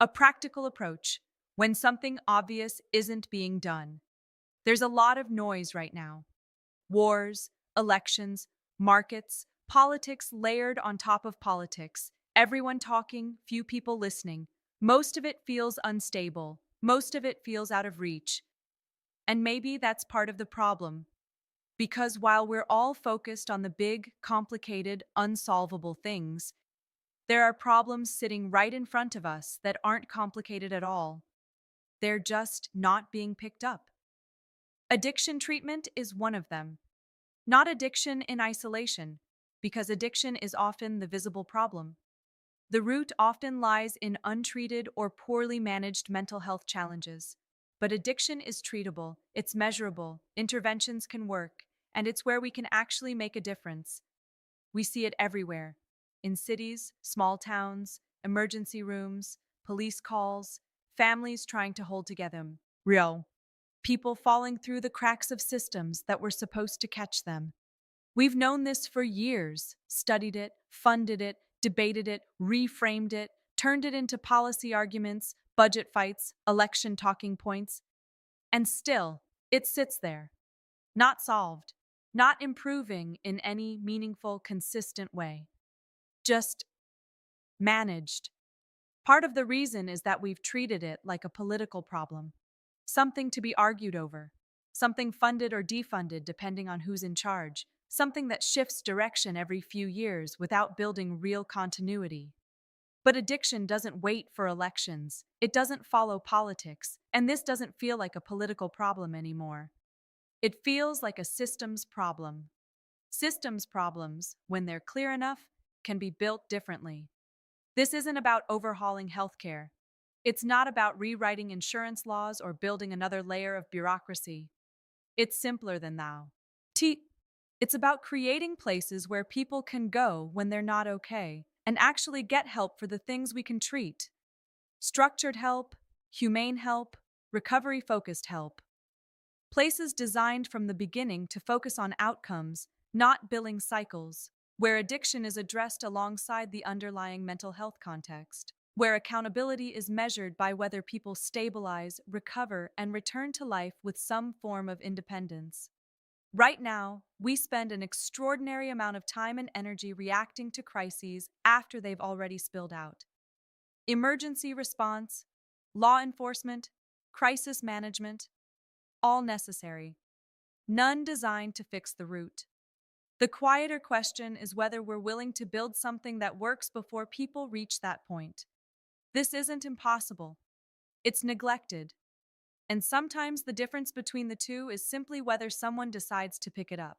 A practical approach when something obvious isn't being done. There's a lot of noise right now. Wars, elections, markets, politics layered on top of politics. Everyone talking, few people listening. Most of it feels unstable. Most of it feels out of reach. And maybe that's part of the problem. Because while we're all focused on the big, complicated, unsolvable things, there are problems sitting right in front of us that aren't complicated at all. They're just not being picked up. Addiction treatment is one of them. Not addiction in isolation, because addiction is often the visible problem. The root often lies in untreated or poorly managed mental health challenges. But addiction is treatable, it's measurable, interventions can work, and it's where we can actually make a difference. We see it everywhere in cities, small towns, emergency rooms, police calls, families trying to hold together. Real. People falling through the cracks of systems that were supposed to catch them. We've known this for years, studied it, funded it, debated it, reframed it, turned it into policy arguments, budget fights, election talking points, and still, it sits there, not solved, not improving in any meaningful, consistent way, just managed. Part of the reason is that we've treated it like a political problem, something to be argued over, something funded or defunded depending on who's in charge, something that shifts direction every few years without building real continuity. But addiction doesn't wait for elections, it doesn't follow politics, and this doesn't feel like a political problem anymore. It feels like a systems problem. Systems problems, when they're clear enough, can be built differently. This isn't about overhauling healthcare. It's not about rewriting insurance laws or building another layer of bureaucracy. It's simpler than that. It's about creating places where people can go when they're not okay and actually get help for the things we can treat. Structured help, humane help, recovery-focused help. Places designed from the beginning to focus on outcomes, not billing cycles, where addiction is addressed alongside the underlying mental health context, where accountability is measured by whether people stabilize, recover, and return to life with some form of independence. Right now, we spend an extraordinary amount of time and energy reacting to crises after they've already spilled out. Emergency response, law enforcement, crisis management, all necessary. None designed to fix the root. The quieter question is whether we're willing to build something that works before people reach that point. This isn't impossible. It's neglected. And sometimes the difference between the two is simply whether someone decides to pick it up.